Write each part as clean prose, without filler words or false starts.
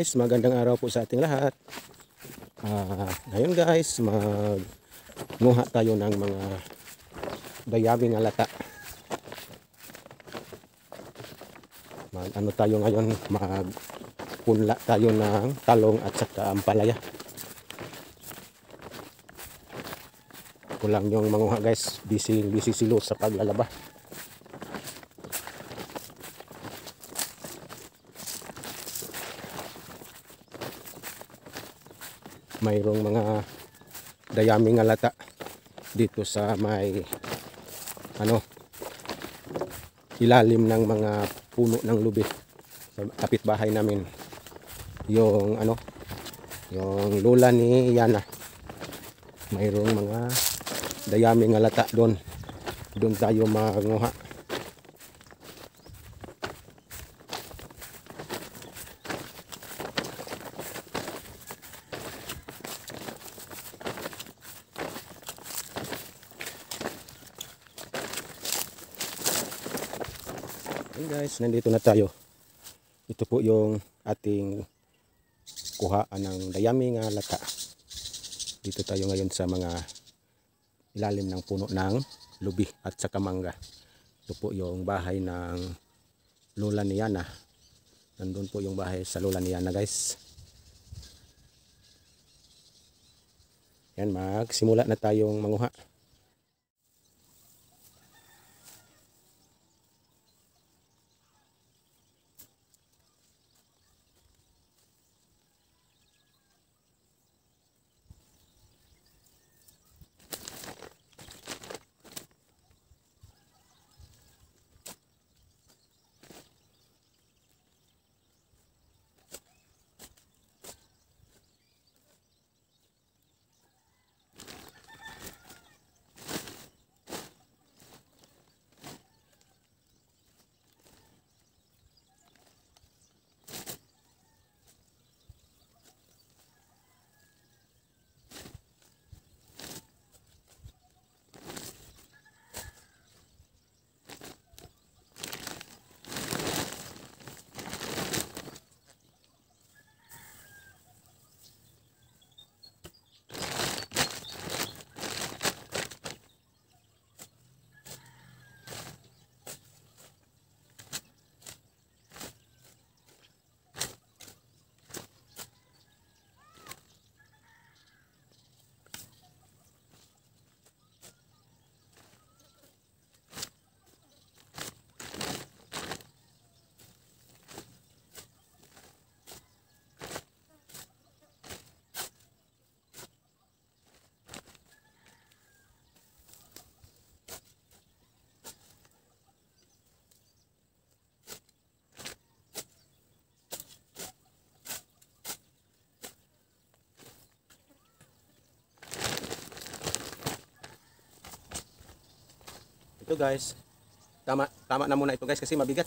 guys, magandang araw po sa ating lahat. Ngayon guys, magmuha tayo ng mga dayaming alata. Ano tayo ngayon, magpunla tayo ng talong at saka ampalaya. Ako lang yung manguha guys, busy silo sa paglalaba. Mayroong mga dayaming alata dito sa may ilalim ng mga puno ng lubi sa kapitbahay namin. Yung yung lola ni Yana, mayroong mga dayaming alata doon tayo manguha. Hey guys, nandito na tayo. Ito po yung ating kuhaan ng dayaming alata. Dito tayo ngayon sa mga ilalim ng puno ng lubi at saka mangga. Ito po yung bahay ng lola ni Yana. Nandun po yung bahay sa lola ni Yana guys. Yan, magsimula na tayong manguha. Ito guys, tama na muna ito guys kasi mabigat.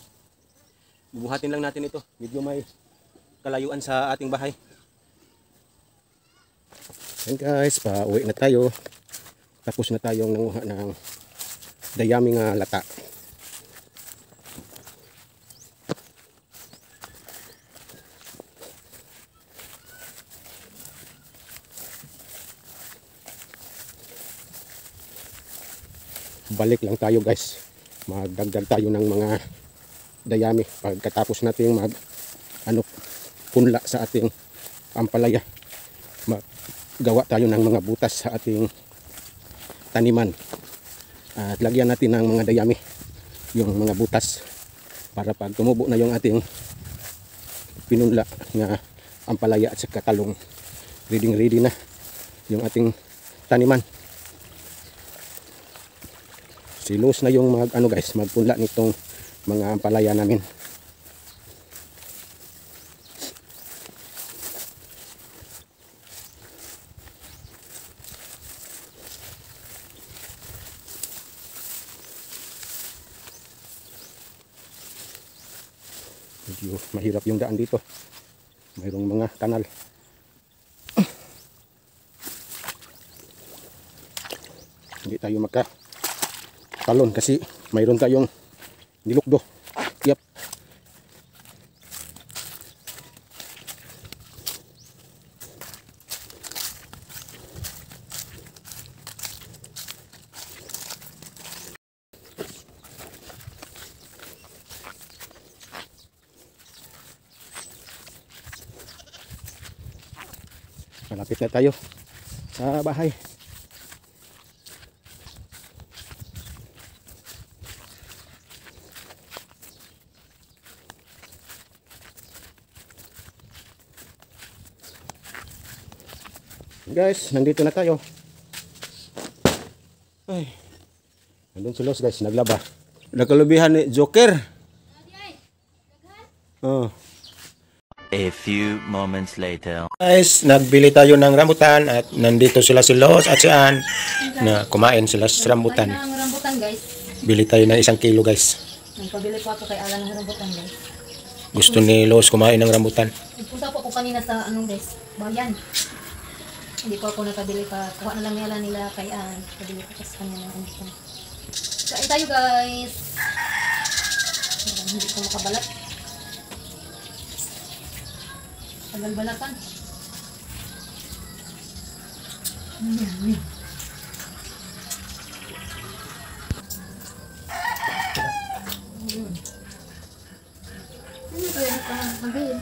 Bubuhatin lang natin ito. Medyo may kalayuan sa ating bahay. Yan guys, pauwi na tayo. Tapos na tayong nanguha ng dayaming alata. Balik lang tayo guys, magdagdag tayo ng mga dayami pagkatapos nating punla sa ating ampalaya. Magawa tayo ng mga butas sa ating taniman at lagyan natin ng mga dayami yung mga butas para pag tumubo na yung ating pinunla nga ampalaya at saka talong, ready na yung ating taniman. Silos na yung magpunla nitong mga ampalaya namin. Medyo mahirap yung daan dito. Mayroong mga kanal. Hindi tayo talon kasi mayroon tayong nilukdo. Yep. Malapit na tayo sa bahay. Guys, nandito na tayo. Ay, nandun si Los guys, naglaba. Nakalubihan ni Joker. Oh. A few moments later. Guys, nagbili tayo ng rambutan at nandito sila si Los at si Ann na kumain sila sa rambutan. Ng rambutan guys. Bili tayo ng 1 kilo guys. Nagpabili po ako kay Alan ng rambutan guys. Gusto ni Los kumain ng rambutan. Nagpunta po ako kanina sa anong guys, bayan. Hindi po ako nakabili pa. Kuha na lang nila kay Ann. Kabili ko sa kanya ng rambutan. Kain tayo guys. Hindi ko makabalat. Tagal-balatan. Ano kaya nagkakamagin?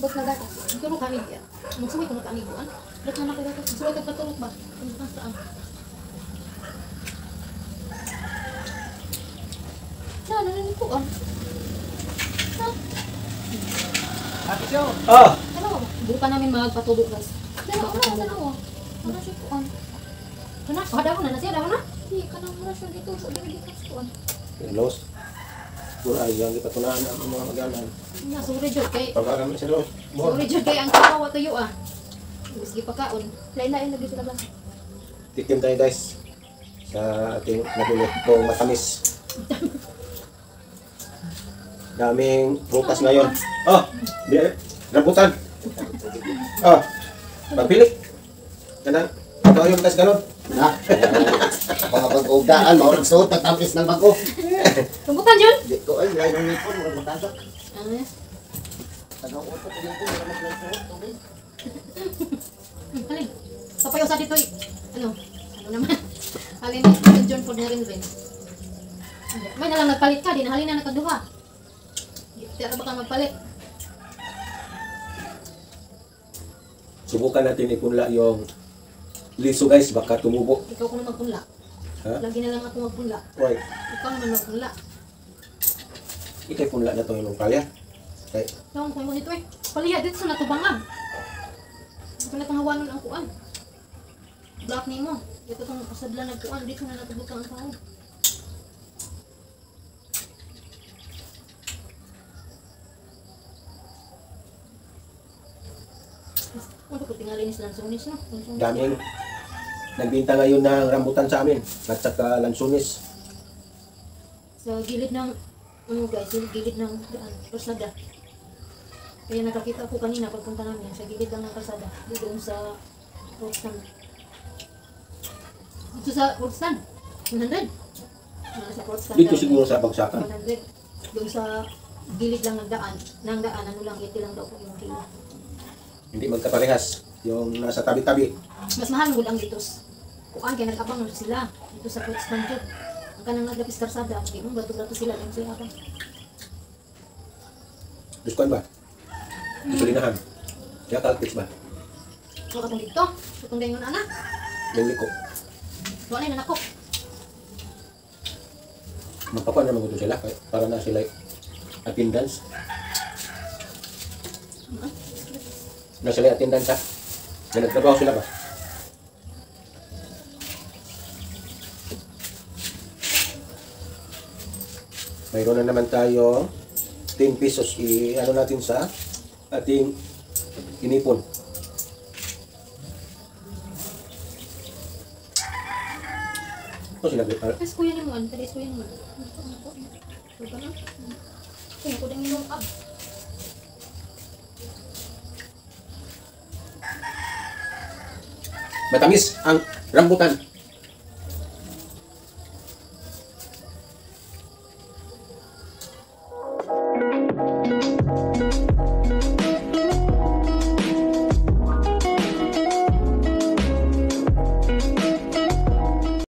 Ba't nagata? Tulog kami. Magsuway ko na kami buwan. Ba't naman kayo dito? Magsuway ka patulog ba? Ano ka saan? Nananin ko ah. Oh! Ano? Hindi pa namin magpatubo guys. Dalawa. Ano siya po an? Kana? Daw na siya, daw na? Hindi, kanang mura siya dito sa diligitas ko an. Los, puro ay yang kita tunaan ang mga magalan. Nga, sorry Jod kay... Pag-alam si Los. Sorry Jod kay ang kawawa tayo ah. Sige pa kaon. Lain-lain lagi sila lang. Tikim tayo guys sa ating nabili itong matamis. Daming prutas ngayon. Oh, rambutan. Oh, pagpili. Kanang, ito yung tas galon. Na, mga pag-ugdaan, maurag suot, pagtampis ng bago. Rambutan Jod? Di ko ay, lain ng nipon, mga matasok. Ano yan? Taga-utot, hindi ko, mga maglansuot, okay? Halin. Kapayo sa dito ano naman. Halin ni John Ford na rin. May nalang nagpalit ka, di na halin na nakaduha. Tira ba ka magpalit? Subukan natin ipunla yung liso guys, baka tumubo. Ikaw ko na magpunla. Ha? Lagi na lang ako magpunla. Right. Ikaw naman magpunla. Ikay punla na to yung palya. Okay. Ikaw ko mo nito eh. Paliya dito sa natubangan. Ito na tanghawanon ang kuan. Black ni mo. Ito tong pasadla nagkuan dito na natubutang ang tao. Ano ko tingali ni sa lansones no? Lansones. Daming nagbinta ngayon ng rambutan sa amin at saka lansunis. Sa gilid ng ano guys, sa gilid ng kalsada. Kaya nakakita ko kanina pagpunta namin sa gilid lang ng kalsada. Doon sa fruit stand. Dito sa fruit stand. 100. Sa fruit stand. Dito siguro sa bagsakan. 100. Doon sa gilid lang ng daan. Nang daan, ano lang, iti lang daw po yung kilo. Hindi magkaparehas. Yung nasa tabi-tabi. Mas mahal mo ang litos. Kuan kaya nag-abang na sila dito sa fruit stand dyan. Ang kanang naglapis karsada, hindi mo bato-bato sila lang sila abang. Gusto ba? Gasolinahan. Kaya kalpits ba? So katong dito, katong ganyan anak. Yung liko. Doon ay nanakop. Magpakuan naman ito sila para na sila attendance. Na sila attendance ha? Na nagtrabaho sila ba? Mayroon na naman tayo 10 pesos i-ano natin sa ating inipon. Ito sila. Tapos kuya ni mo, ano? Tapos kuya ni mo. Ito na. Kaya ko din yung up. Matamis ang rambutan.